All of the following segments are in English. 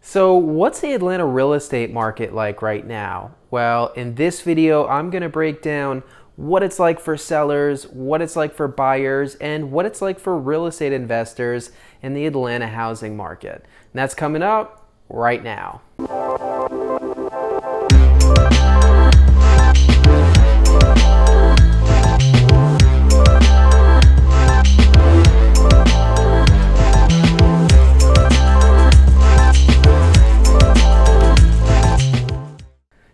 So what's the Atlanta real estate market like right now? Well, in this video, I'm going to break down what it's like for sellers, what it's like for buyers, and what it's like for real estate investors in the Atlanta housing market. And that's coming up right now.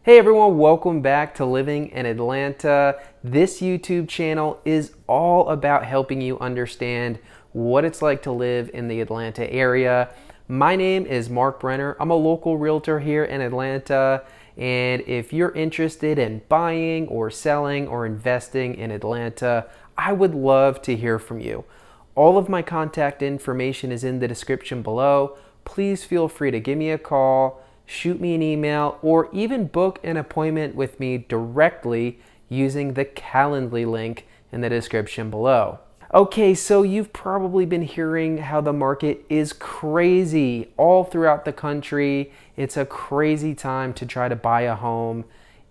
Hey everyone, welcome back to Living in Atlanta. This YouTube channel is all about helping you understand what it's like to live in the Atlanta area. My name is Marc Brenner. I'm a local realtor here in Atlanta, and if you're interested in buying or selling or investing in Atlanta, I would love to hear from you. All of my contact information is in the description below. Please feel free to give me a call, shoot me an email, or even book an appointment with me directly using the Calendly link in the description below. Okay, so you've probably been hearing how the market is crazy all throughout the country. It's a crazy time to try to buy a home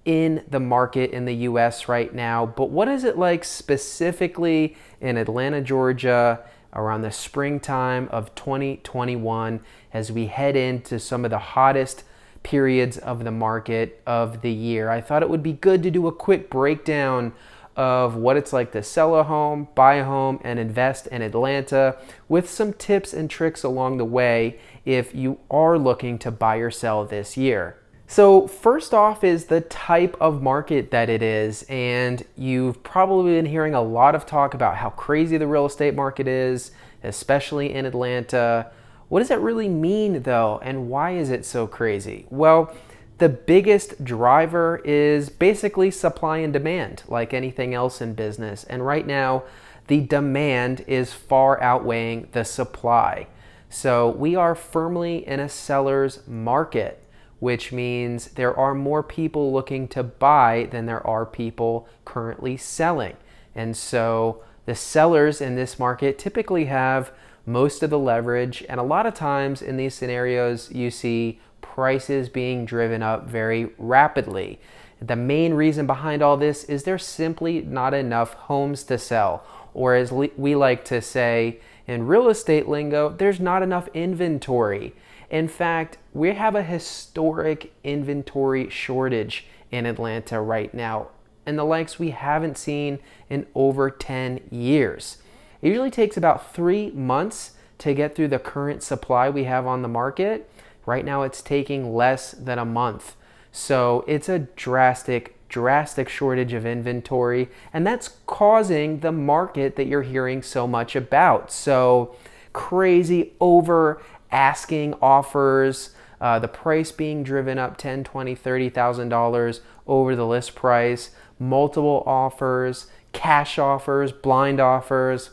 in the market in the US right now. But what is it like specifically in Atlanta, Georgia, around the springtime of 2021 as we head into some of the hottest periods of the market of the year? I thought it would be good to do a quick breakdown of what it's like to sell a home, buy a home, and invest in Atlanta with some tips and tricks along the way if you are looking to buy or sell this year. So first off is the type of market that it is, and you've probably been hearing a lot of talk about how crazy the real estate market is, especially in Atlanta. What does that really mean though, and why is it so crazy? Well, the biggest driver is basically supply and demand, like anything else in business. And right now, the demand is far outweighing the supply. So we are firmly in a seller's market, which means there are more people looking to buy than there are people currently selling. And so the sellers in this market typically have most of the leverage, and a lot of times in these scenarios you see prices being driven up very rapidly. The main reason behind all this is there's simply not enough homes to sell, or as we like to say in real estate lingo, there's not enough inventory. In fact, we have a historic inventory shortage in Atlanta right now, and the likes we haven't seen in over 10 years. It usually takes about 3 months to get through the current supply we have on the market. Right now it's taking less than a month. So it's a drastic shortage of inventory, and that's causing the market that you're hearing so much about. So crazy over asking offers, the price being driven up $10,000, $20,000, $30,000 over the list price, multiple offers, cash offers, blind offers,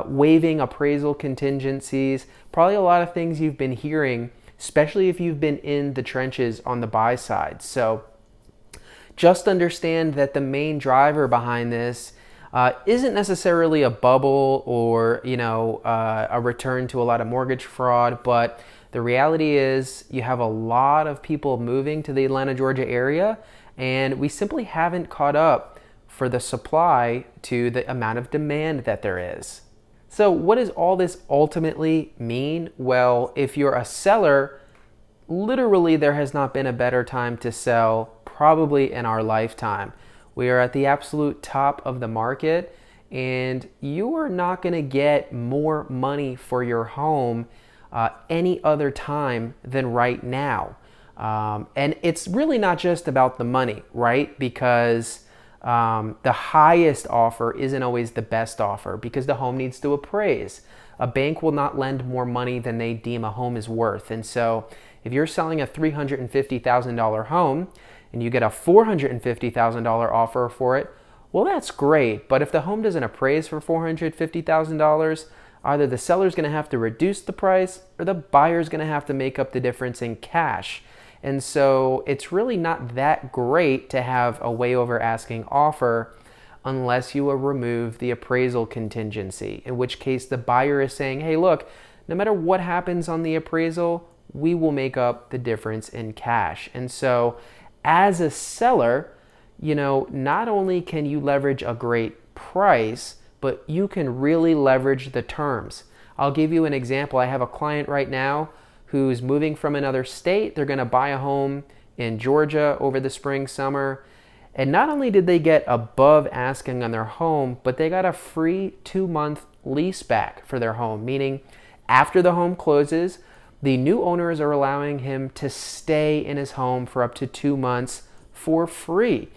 waiving appraisal contingencies, probably a lot of things you've been hearing, especially if you've been in the trenches on the buy side. So just understand that the main driver behind this isn't necessarily a bubble or a return to a lot of mortgage fraud, but the reality is you have a lot of people moving to the Atlanta, Georgia area, and we simply haven't caught up for the supply to the amount of demand that there is. So what does all this ultimately mean? Well, if you're a seller, literally there has not been a better time to sell probably in our lifetime. We are at the absolute top of the market, and you are not going to get more money for your home any other time than right now. And it's really not just about the money, right? Because the highest offer isn't always the best offer, because the home needs to appraise. A bank will not lend more money than they deem a home is worth. And so if you're selling a $350,000 home and you get a $450,000 offer for it, well, that's great. But if the home doesn't appraise for $450,000, either the seller's going to have to reduce the price or the buyer's going to have to make up the difference in cash. And so it's really not that great to have a way over asking offer unless you remove the appraisal contingency, in which case the buyer is saying, hey, look, no matter what happens on the appraisal, we will make up the difference in cash. And so as a seller, not only can you leverage a great price, but you can really leverage the terms. I'll give you an example. I have a client right now who's moving from another state. They're going to buy a home in Georgia over the spring, summer. And not only did they get above asking on their home, but they got a free 2-month lease back for their home, meaning after the home closes, the new owners are allowing him to stay in his home for up to 2 months for free.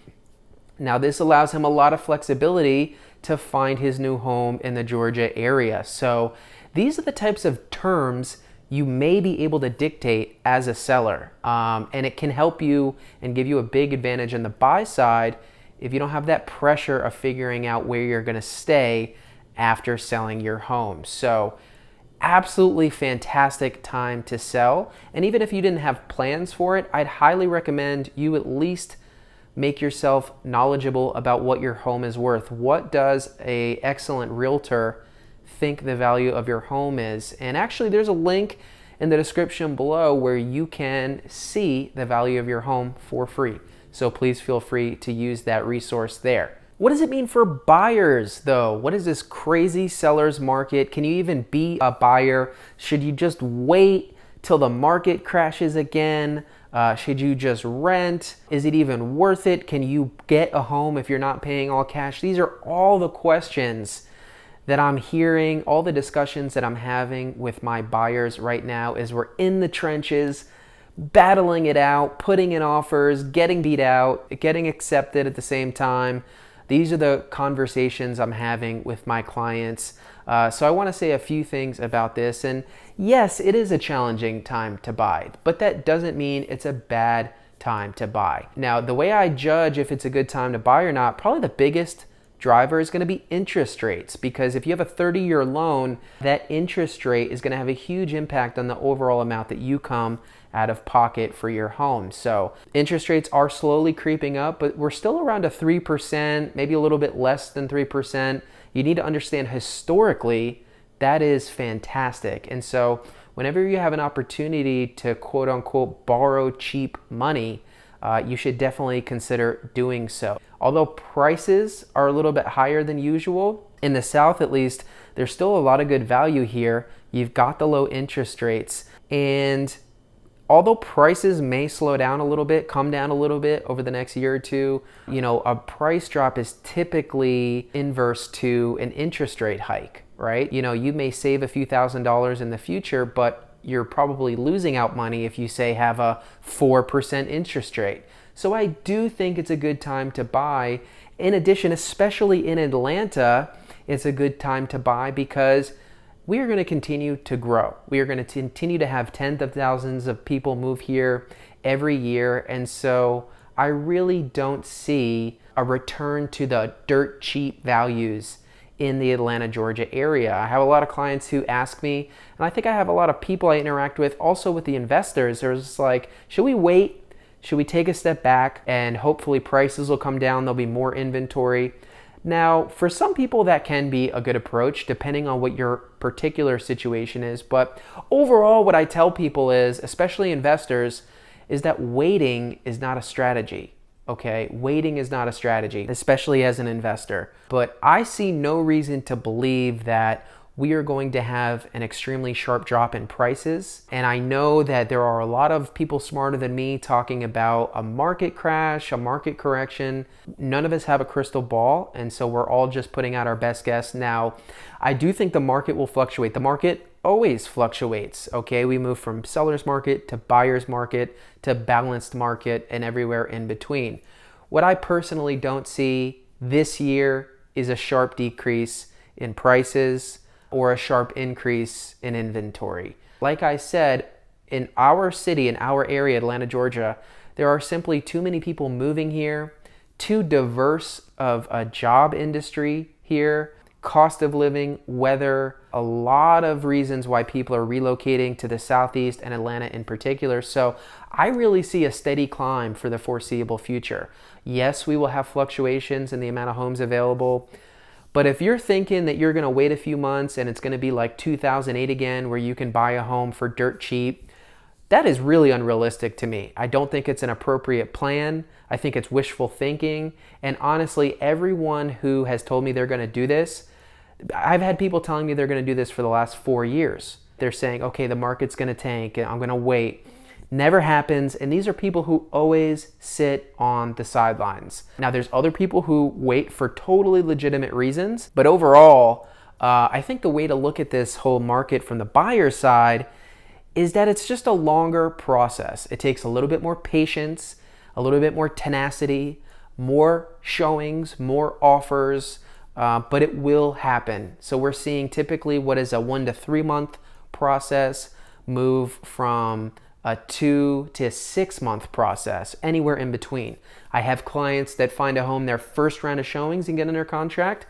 Now, this allows him a lot of flexibility to find his new home in the Georgia area. So these are the types of terms you may be able to dictate as a seller. And it can help you and give you a big advantage on the buy side if you don't have that pressure of figuring out where you're going to stay after selling your home. So absolutely fantastic time to sell. And even if you didn't have plans for it, I'd highly recommend you at least make yourself knowledgeable about what your home is worth. What does an excellent realtor think the value of your home is? And actually, there's a link in the description below where you can see the value of your home for free. So please feel free to use that resource there. What does it mean for buyers, though? What is this crazy seller's market? Can you even be a buyer? Should you just wait till the market crashes again? Should you just rent? Is it even worth it? Can you get a home if you're not paying all cash? These are all the questions that I'm hearing, all the discussions that I'm having with my buyers right now as we're in the trenches, battling it out, putting in offers, getting beat out, getting accepted at the same time. These are the conversations I'm having with my clients. So I want to say a few things about this. And yes, it is a challenging time to buy, but that doesn't mean it's a bad time to buy. Now, the way I judge if it's a good time to buy or not, probably the biggest driver is going to be interest rates, because if you have a 30-year loan, that interest rate is going to have a huge impact on the overall amount that you come out of pocket for your home. So interest rates are slowly creeping up, but we're still around a 3%, maybe a little bit less than 3%. You need to understand historically that is fantastic. And so whenever you have an opportunity to quote unquote borrow cheap money, you should definitely consider doing so. Although prices are a little bit higher than usual, in the South at least, there's still a lot of good value here. You've got the low interest rates, and although prices may slow down a little bit, come down a little bit over the next year or two, a price drop is typically inverse to an interest rate hike, right? You may save a few $1,000s in the future, but you're probably losing out money if you say have a 4% interest rate. So I do think it's a good time to buy. In addition, especially in Atlanta, it's a good time to buy because we are going to continue to grow. We are going to continue to have tens of thousands of people move here every year. And so I really don't see a return to the dirt cheap values in the Atlanta, Georgia area. I have a lot of clients who ask me, and I think I have a lot of people I interact with, also with the investors. They're just like, should we wait? Should we take a step back and hopefully prices will come down? There'll be more inventory. Now, for some people that can be a good approach depending on what your particular situation is. But overall, what I tell people is, especially investors, is that waiting is not a strategy. Okay, waiting is not a strategy, especially as an investor. But I see no reason to believe that we are going to have an extremely sharp drop in prices. And I know that there are a lot of people smarter than me talking about a market crash, a market correction. None of us have a crystal ball, and so we're all just putting out our best guess. Now, I do think the market will fluctuate. The market always fluctuates, okay? We move from seller's market to buyer's market to balanced market and everywhere in between. What I personally don't see this year is a sharp decrease in prices or a sharp increase in inventory. Like I said, in our city, in our area, Atlanta, Georgia, there are simply too many people moving here, too diverse of a job industry here, cost of living, weather, a lot of reasons why people are relocating to the Southeast and Atlanta in particular. So I really see a steady climb for the foreseeable future. Yes, we will have fluctuations in the amount of homes available, but if you're thinking that you're going to wait a few months and it's going to be like 2008 again where you can buy a home for dirt cheap, That is really unrealistic to me. I don't think it's an appropriate plan. I think it's wishful thinking. And honestly, everyone who has told me they're going to do this, I've had people telling me they're going to do this for the last 4 years. They're saying, okay, the market's going to tank and I'm going to wait. Never happens. And these are people who always sit on the sidelines. Now, there's other people who wait for totally legitimate reasons. But overall, I think the way to look at this whole market from the buyer's side is that it's just a longer process. It takes a little bit more patience, a little bit more tenacity, more showings, more offers, but it will happen. So we're seeing typically what is a 1 to 3 month process move from a 2 to 6 month process, anywhere in between. I have clients that find a home their first round of showings and get under contract.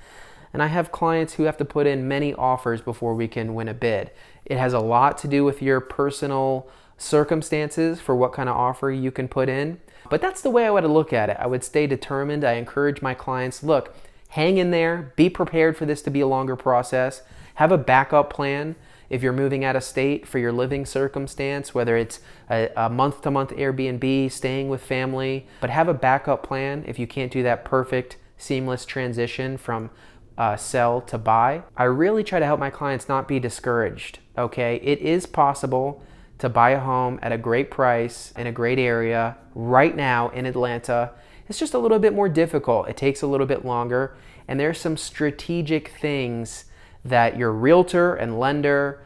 And I have clients who have to put in many offers before we can win a bid. It has a lot to do with your personal circumstances for what kind of offer you can put in. But that's the way I would look at it. I would stay determined. I encourage my clients, look, hang in there, be prepared for this to be a longer process, have a backup plan. If you're moving out of state for your living circumstance, whether it's a month-to-month Airbnb, staying with family, but have a backup plan if you can't do that perfect, seamless transition from sell to buy. I really try to help my clients not be discouraged, okay? It is possible to buy a home at a great price in a great area right now in Atlanta. It's just a little bit more difficult. It takes a little bit longer, and there's some strategic things that your realtor and lender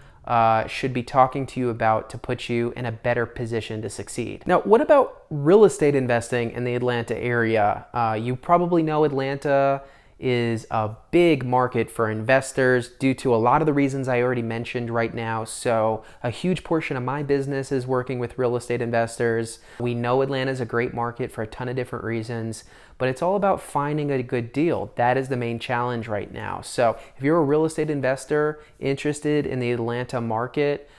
should be talking to you about to put you in a better position to succeed. Now, what about real estate investing in the Atlanta area? You probably know Atlanta is a big market for investors due to a lot of the reasons I already mentioned right now. So a huge portion of my business is working with real estate investors. We know Atlanta is a great market for a ton of different reasons, but it's all about finding a good deal. That is the main challenge right now. So if you're a real estate investor interested in the Atlanta market,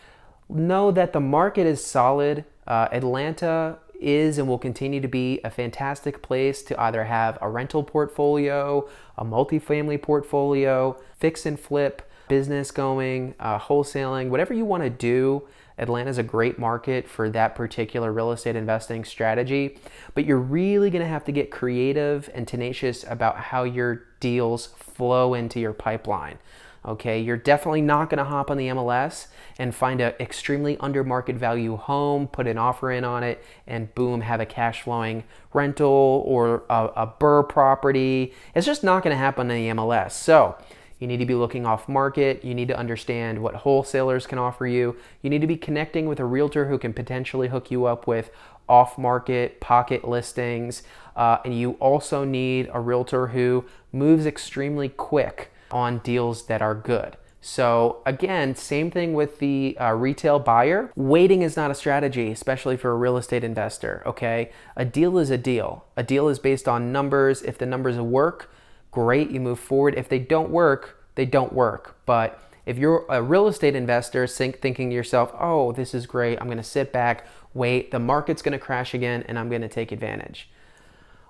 know that the market is solid. Atlanta is and will continue to be a fantastic place to either have a rental portfolio, a multifamily portfolio, fix and flip, business going, wholesaling, whatever you want to do. Atlanta is a great market for that particular real estate investing strategy, but you're really going to have to get creative and tenacious about how your deals flow into your pipeline. Okay, you're definitely not going to hop on the MLS and find an extremely under market value home, put an offer in on it, and boom, have a cash flowing rental or a BRRRR property. It's just not going to happen on the MLS. So you need to be looking off market. You need to understand what wholesalers can offer you. You need to be connecting with a realtor who can potentially hook you up with off market pocket listings. And you also need a realtor who moves extremely quick on deals that are good. So again, same thing with the retail buyer. Waiting is not a strategy, especially for a real estate investor, okay? A deal is a deal. A deal is based on numbers. If the numbers work, great, you move forward. If they don't work, they don't work. But if you're a real estate investor thinking to yourself, oh, this is great, I'm gonna sit back, wait, the market's gonna crash again, and I'm gonna take advantage.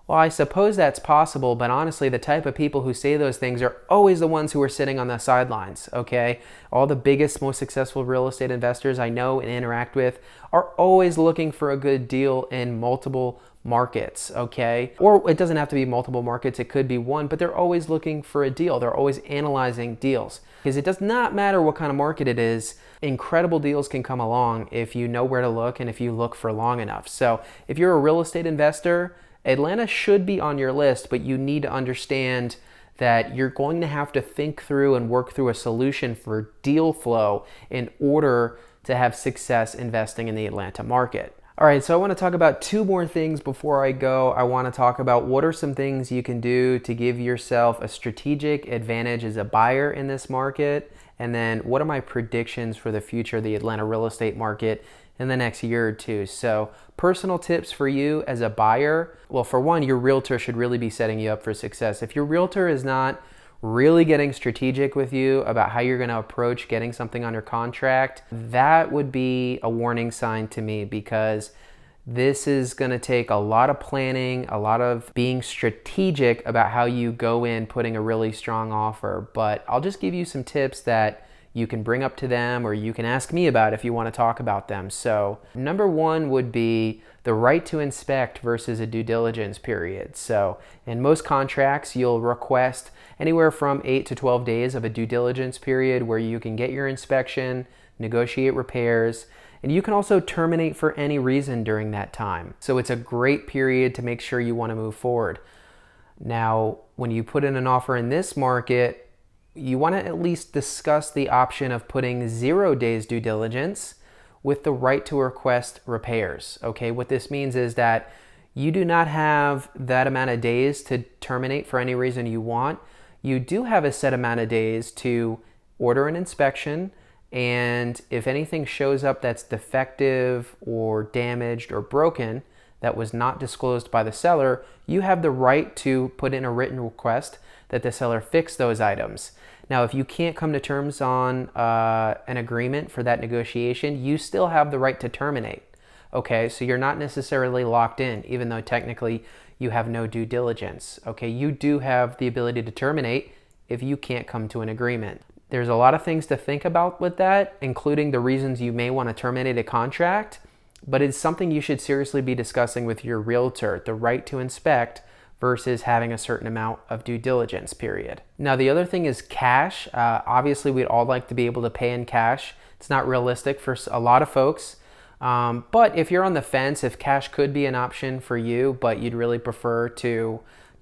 Well, I suppose that's possible, but honestly, the type of people who say those things are always the ones who are sitting on the sidelines, okay? All the biggest, most successful real estate investors I know and interact with are always looking for a good deal in multiple markets, okay? Or it doesn't have to be multiple markets, it could be one, but they're always looking for a deal. They're always analyzing deals. Because it does not matter what kind of market it is, incredible deals can come along if you know where to look and if you look for long enough. So if you're a real estate investor, Atlanta should be on your list, but you need to understand that you're going to have to think through and work through a solution for deal flow in order to have success investing in the Atlanta market. All right, so I want to talk about 2 more things before I go. I want to talk about what are some things you can do to give yourself a strategic advantage as a buyer in this market, and then what are my predictions for the future of the Atlanta real estate market in the next year or 2. So personal tips for you as a buyer. Well, for one, your realtor should really be setting you up for success. If your realtor is not really getting strategic with you about how you're going to approach getting something under contract, that would be a warning sign to me, because this is going to take a lot of planning, a lot of being strategic about how you go in putting a really strong offer. But I'll just give you some tips that you can bring up to them or you can ask me about if you want to talk about them. So number one would be the right to inspect versus a due diligence period. So in most contracts, you'll request anywhere from 8 to 12 days of a due diligence period where you can get your inspection, negotiate repairs, and you can also terminate for any reason during that time. So it's a great period to make sure you want to move forward. Now, when you put in an offer in this market, you want to at least discuss the option of putting 0 days due diligence with the right to request repairs. Okay, what this means is that you do not have that amount of days to terminate for any reason you want. You do have a set amount of days to order an inspection, and if anything shows up that's defective or damaged or broken that was not disclosed by the seller, you have the right to put in a written request that the seller fix those items. Now, if you can't come to terms on an agreement for that negotiation, you still have the right to terminate. Okay, so you're not necessarily locked in, even though technically you have no due diligence. Okay, you do have the ability to terminate if you can't come to an agreement. There's a lot of things to think about with that, including the reasons you may want to terminate a contract, but it's something you should seriously be discussing with your realtor, the right to inspect versus having a certain amount of due diligence period. Now, the other thing is cash. Obviously, we'd all like to be able to pay in cash. It's not realistic for a lot of folks. But if you're on the fence, if cash could be an option for you, but you'd really prefer to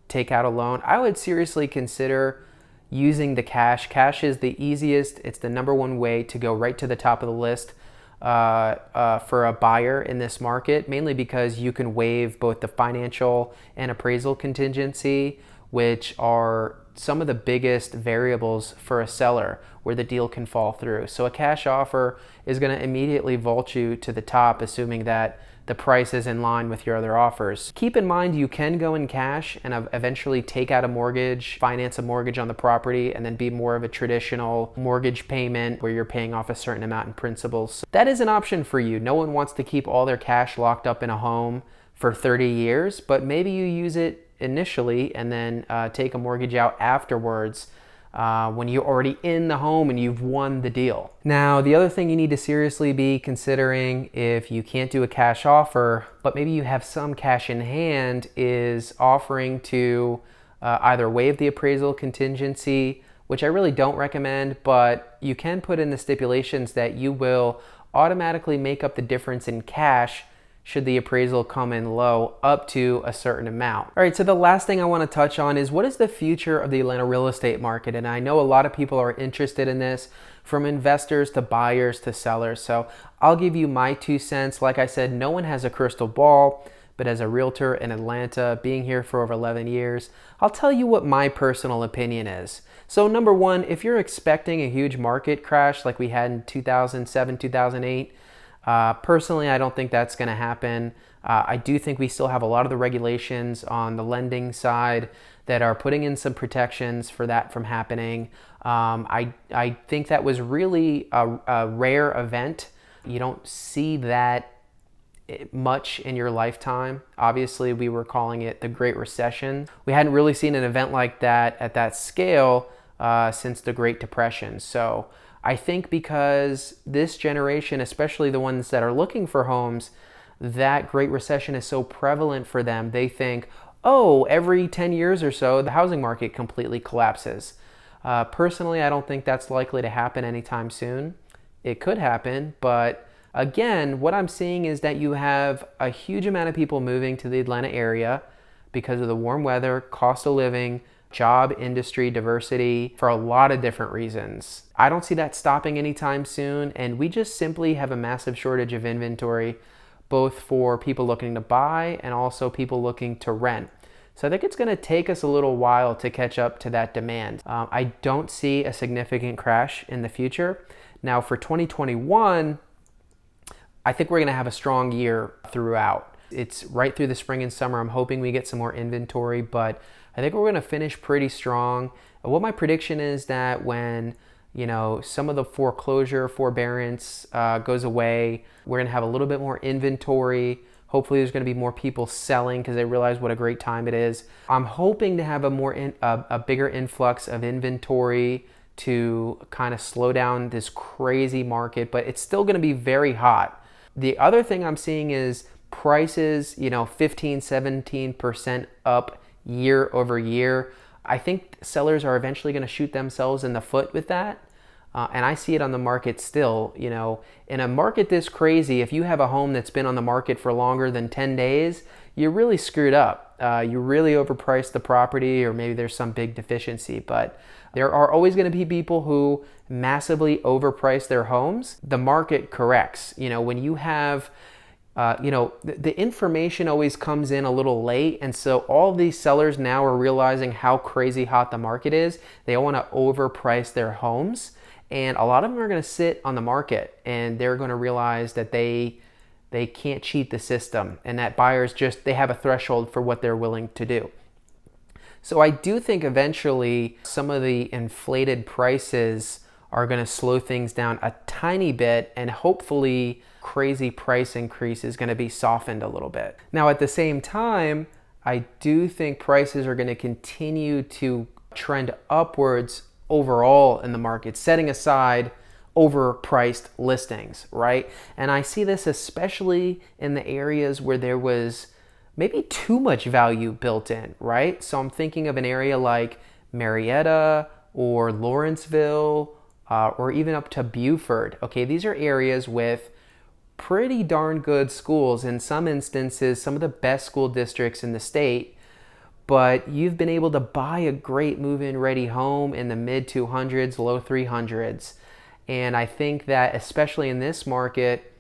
take out a loan, I would seriously consider using the cash. Cash is the easiest. It's the number one way to go right to the top of the list for a buyer in this market, mainly because you can waive both the financial and appraisal contingency, which are some of the biggest variables for a seller where the deal can fall through. So a cash offer is going to immediately vault you to the top, assuming that the price is in line with your other offers. Keep in mind you can go in cash and eventually take out a mortgage, finance a mortgage on the property, and then be more of a traditional mortgage payment where you're paying off a certain amount in principal. So that is an option for you. No one wants to keep all their cash locked up in a home for 30 years, but maybe you use it initially and then take a mortgage out afterwards when you're already in the home and you've won the deal. Now, the other thing you need to seriously be considering if you can't do a cash offer, but maybe you have some cash in hand, is offering to either waive the appraisal contingency, which I really don't recommend, but you can put in the stipulations that you will automatically make up the difference in cash should the appraisal come in low up to a certain amount. All right, so the last thing I want to touch on is what is the future of the Atlanta real estate market? And I know a lot of people are interested in this, from investors to buyers to sellers. So I'll give you my 2 cents. Like I said, no one has a crystal ball, but as a realtor in Atlanta, being here for over 11 years, I'll tell you what my personal opinion is. So number one, if you're expecting a huge market crash like we had in 2007, 2008, personally, I don't think that's going to happen. I do think we still have a lot of the regulations on the lending side that are putting in some protections for that from happening. I think that was really a rare event. You don't see that much in your lifetime. Obviously, we were calling it the Great Recession. We hadn't really seen an event like that at that scale since the Great Depression. So I think because this generation, especially the ones that are looking for homes, that Great Recession is so prevalent for them, they think, oh, every 10 years or so, the housing market completely collapses. Personally, I don't think that's likely to happen anytime soon. It could happen, but again, what I'm seeing is that you have a huge amount of people moving to the Atlanta area because of the warm weather, cost of living, job, industry, diversity, for a lot of different reasons. I don't see that stopping anytime soon, and we just simply have a massive shortage of inventory, both for people looking to buy and also people looking to rent. So I think it's going to take us a little while to catch up to that demand. I don't see a significant crash in the future. Now for 2021, I think we're going to have a strong year throughout. It's right through the spring and summer. I'm hoping we get some more inventory, but I think we're going to finish pretty strong. What my prediction is that when some of the forbearance goes away, we're going to have a little bit more inventory. Hopefully there's going to be more people selling because they realize what a great time it is. I'm hoping to have a bigger influx of inventory to kind of slow down this crazy market, but it's still going to be very hot. The other thing I'm seeing is prices, 15, 17% up year over year. I think sellers are eventually going to shoot themselves in the foot with that. And I see it on the market still. In a market this crazy, if you have a home that's been on the market for longer than 10 days, you're really screwed up. You really overpriced the property, or maybe there's some big deficiency. But there are always going to be people who massively overprice their homes. The market corrects. When you have, the information always comes in a little late. And so all these sellers now are realizing how crazy hot the market is. They want to overprice their homes. And a lot of them are going to sit on the market, and they're going to realize that they can't cheat the system, and that buyers they have a threshold for what they're willing to do. So I do think eventually some of the inflated prices are going to slow things down a tiny bit, and hopefully crazy price increase is going to be softened a little bit. Now, at the same time, I do think prices are going to continue to trend upwards overall in the market, setting aside overpriced listings, right? And I see this especially in the areas where there was maybe too much value built in, right? So I'm thinking of an area like Marietta or Lawrenceville, or even up to Beaufort. Okay, these are areas with pretty darn good schools, in some instances, some of the best school districts in the state. But you've been able to buy a great move-in ready home in the mid 200s, low 300s. And I think that especially in this market,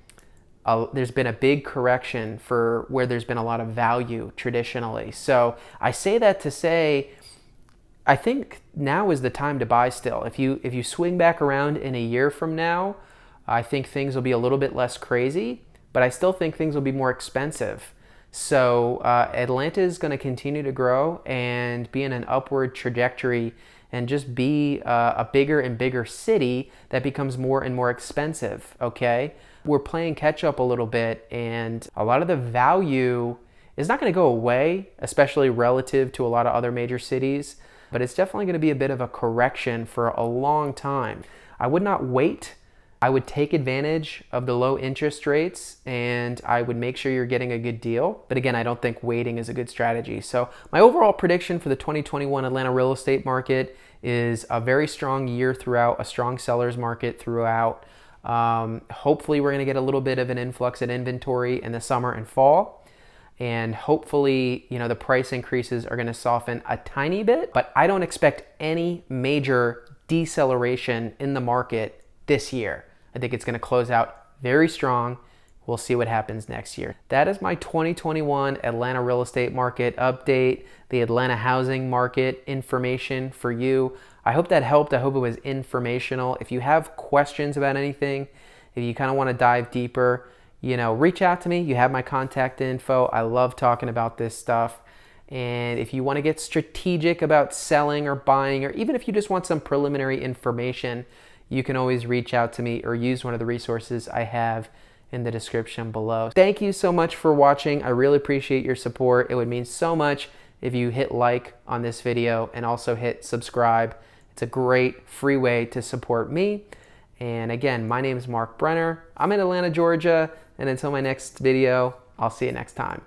there's been a big correction for where there's been a lot of value traditionally. So I say that to say, I think now is the time to buy still. If you swing back around in a year from now, I think things will be a little bit less crazy, but I still think things will be more expensive. So Atlanta is going to continue to grow and be in an upward trajectory, and just be a bigger and bigger city that becomes more and more expensive, okay? We're playing catch up a little bit, and a lot of the value is not going to go away, especially relative to a lot of other major cities, but it's definitely going to be a bit of a correction for a long time. I would not wait. I would take advantage of the low interest rates, and I would make sure you're getting a good deal. But again, I don't think waiting is a good strategy. So my overall prediction for the 2021 Atlanta real estate market is a very strong year throughout, a strong seller's market throughout. Hopefully we're going to get a little bit of an influx in inventory in the summer and fall. And hopefully, the price increases are going to soften a tiny bit, but I don't expect any major deceleration in the market this year. I think it's going to close out very strong. We'll see what happens next year. That is my 2021 Atlanta real estate market update, the Atlanta housing market information for you. I hope that helped. I hope it was informational. If you have questions about anything, if you kind of want to dive deeper, reach out to me. You have my contact info. I love talking about this stuff. And if you want to get strategic about selling or buying, or even if you just want some preliminary information, you can always reach out to me or use one of the resources I have in the description below. Thank you so much for watching. I really appreciate your support. It would mean so much if you hit like on this video and also hit subscribe. It's a great free way to support me. And again, my name is Marc Brenner. I'm in Atlanta, Georgia. And until my next video, I'll see you next time.